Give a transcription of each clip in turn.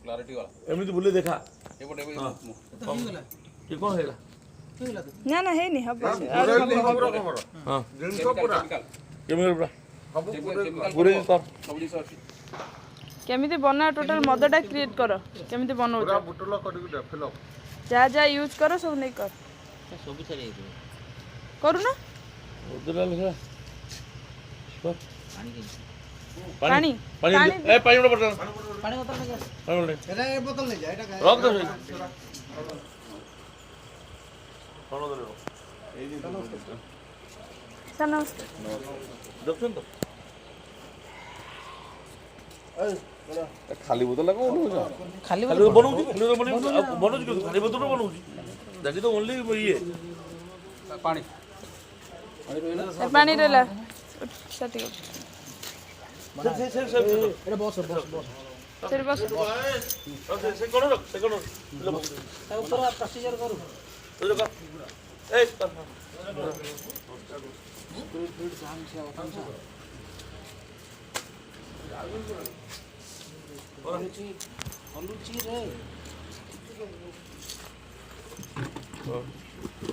Clarity वाला एमती बुले देखा ये बोले ये कौन है ना ना है नहीं हब हां जिंस पूरा केमिकल पूरा केमिकल पूरे कर सब जिंस अछि केमिति बना टोटल मदटा क्रिएट कर केमिति बनाउ पूरा बुटला करके दे फिल जा जा यूज करो सब नहीं कर सब छाड़ी करू ना उधर ले पानी पानी ए पानी में बोतल पानी बोतल में पानी में एटा ए बोतल ले जा एटा रख दो कौन उधर सर नमस्कार देखछन तो खाली बोतल लगा उठो खाली खाली बनाउजी बनाउजी खाली बोतल बनाउजी दैट इज द ओनली ये पानी पानी रेला सटी से एटा बस फिर बस से कोन रख से कोन ऊपर प्रोसीजर करू तो का ए अनुची रे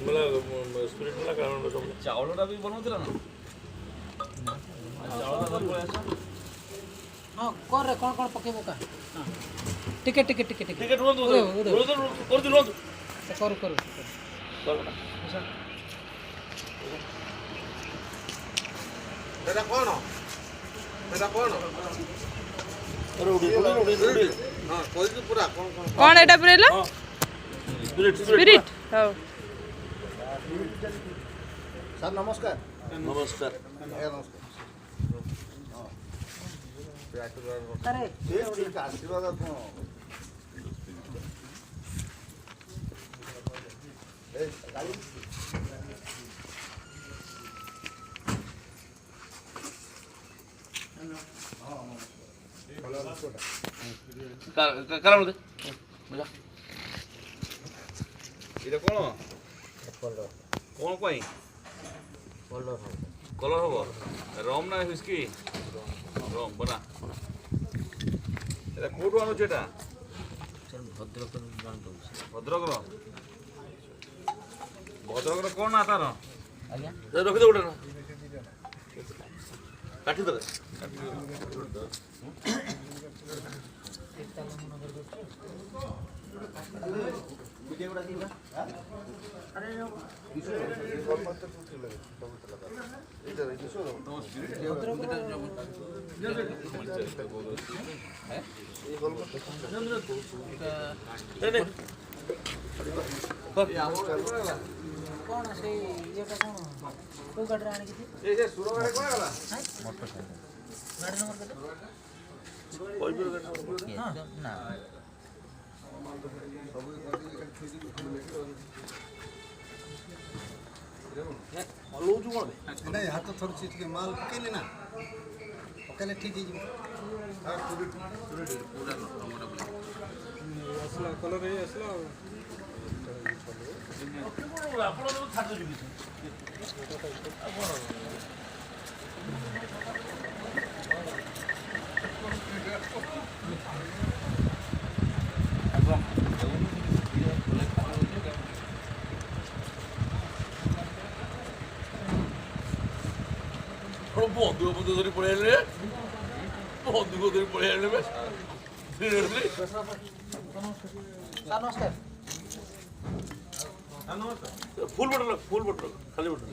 मला स्पिरिट मला कारण सब चावलटा भी बनौतिला ना चावलटा धर पळे आसा हां कर रे कोन कोन पके बोका हां टिके टिके टिके टिके टिकट रोज कर दिलो करू करू एटा कोन अरे उड़ी हां कोई भी पूरा कोन कौन एटा पुरेला स्पिरिट स्पिरिट हो सर नमस्कार नमस्कार नमस्कार अरे ठीक आशीर्वाद को ए गाड़ी कारण दे मजा এটা কোন কোন কই কলর হবো রম না হুইস্কি রম বনা এটা কোটু আনো যেটা ভদ্রক জানতো ভদ্রকর ভদ্রকর কোন না তার আজ্ঞা रख दे उठा काटी दे वीडियो गुडा दिबा अरे इधर किशोर कौन से ये का कौन को गाड़ी आने की थी ए जे सुरो गाड़ी कोन गला मोटरसाइकिल गाड़ी नंबर कितने हां ना लोजु कोन एटा हाथ थोड़ी चीज के माल पकेले ना पकेले ठीक ही हां पूरा असला कलर है असला आपण तो छाड़ दे बंधु धरी पड़े बंधुक धरी पड़े सर नमस्कार फुल बटन खाली बटन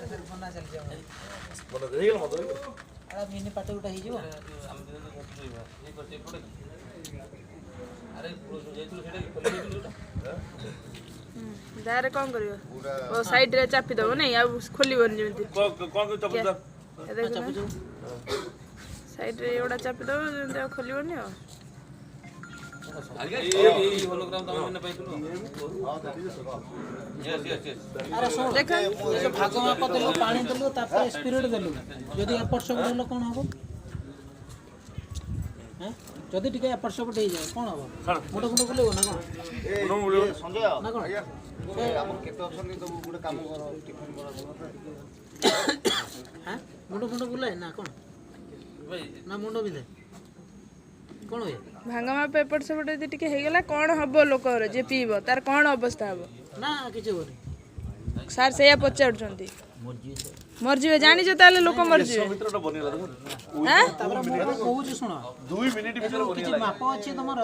सर बना चल जाओ बना दे मत अरे मिनी पाटे उठा ही जीव अरे जेतु सेटा खोले जेतु दारे कौन करियो ओ साइड रे चापी दबो नहीं अब खोलिबन जेमति कौन चप्पल साइड रे एडा चापी दबो जेमति खोलिबन नहीं आगे ये होलोग्राम तम मैंने पाइतलो यस अरे सुन देख ये जो भाग माप देलो पानी देलो तापर स्पिरिट देलो यदि एपट सब देलो कोन हबो हैं जदि टिके एपट सब दे जाय कोन हबो मुंडो मुंडो बोलेबो ना कोन संजय ना कोन ए हम केते ऑप्शन नहीं तो गुडे काम करो टिफिन करो हैं ମୁଣ୍ଡ ବୁଲାଏ ନା କ'ଣ ନା ମୁଣ୍ଡ ବିନ୍ଧେ କ'ଣ ହୁଏ? ଭାଙ୍ଗ ମାପ ଏପଟ ସେପଟ ଯଦି ଟିକେ ହେଇଗଲା କ'ଣ ହବ ଲୋକର ଯିଏ ପିଇବ ତାର କ'ଣ ଅବସ୍ଥା ହବ? ନା କିଛି ହେବନି। ସାର୍ ସେଇଆ ପଚାରୁଛନ୍ତି। ମରିଯିବେ ଜାଣିଛ ତାହେଲେ ଲୋକ ମରିଯିବେ। ଭିତରଟା ବନିଗଲା ଦେଖ ଆଁ? ତାପରେ ମୁଁ କ'ଣ କହୁଛି ଶୁଣ 2 ମିନିଟ୍ ଭିତରେ କିଛି ବନିଗଲା ମାପ ଅଛି ତମର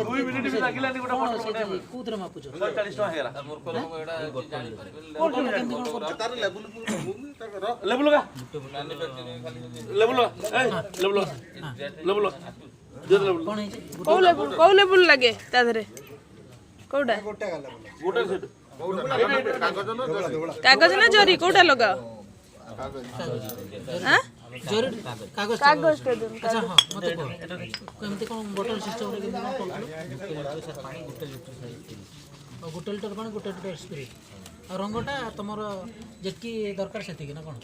2 ମିନିଟ୍ ବି ଲାଗିଲାନି ଗୋଟେ ଫଟୋ କୋଉଥିରେ ମାପୁଛ? 40 ଟଙ୍କା ହେଇଗଲା ତାର ଲେବୁଲ ଲେବୁଲ ଲଗା ଲେବୁଲ ଲଗା ଲେବୁଲ ଲେବୁଲ କ'ଣ ହେଇଛି? କୋଉ ଲେବୁଲ ଲାଗେ ତା ଦେହରେ? କୋଉଟା? ଗୋଟେ ସେଟ କାଗଜ ନା ଜରି କୋଉଟା ଲଗାଅ? ଆଁ? ଜରୁରୀ କାଗଜ କାଗଜଟା ଦିଅନ୍ତୁ। ଆଚ୍ଛା ହଁ ମୋତେ କୁହ କେମିତି କ'ଣ ବୋଟଲ ସିଷ୍ଟମ୍ରେ କେମିତି କ'ଣ କରୁଥିଲ? ଗୋଟେ ଲିଟର ପାଣି 1 ଲିଟର ସ୍ପିରିଟ୍ ଆଉ ରଙ୍ଗଟା ତୁମର ଯେତିକି ଦରକାର ସେତିକି ନା କ'ଣ?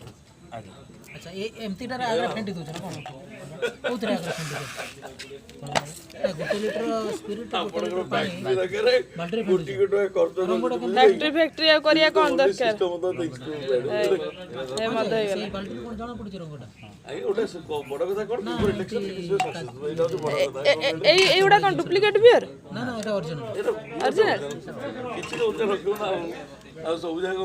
ଆଚ୍ଛା ଏମିତିଟାରେ ଆଗରେ ଫେଣ୍ଟି ଦେଉଛ ନା କ'ଣ? କେଉଁଥିରେ ଆଗରେ ଫେଣ୍ଟି ଦେଉଛ? 1 ଲିଟର ସ୍ପିରିଟ୍ 1 ଲିଟର ପାଣି ବାଲ୍ଟିରେ ଫେଣ୍ଟି ରଙ୍ଗଟା ଫ୍ୟାକ୍ଟ୍ରି ଫ୍ୟାକ୍ଟ୍ରି ଆଉ କରିବା କ'ଣ ଦରକାର? ଏ ମଦ ହେଇଗଲା। ସେଇ ବାଲ୍ଟିରେ କ'ଣ ଜଣା ପଡ଼ୁଛି ରଙ୍ଗଟା? ଗୋଟେ ବଡ କଥା କଣ এইগুলা কোন ডুপ্লিকেট বিয়ার? ନା ନା ଏଇଟା ଅରିଜିନାଲ। অরিজিনাল? କିଛି ତ ଉଚ୍ଚ ରଖିବ ନା ଆଉ ସବୁ ଜାଗା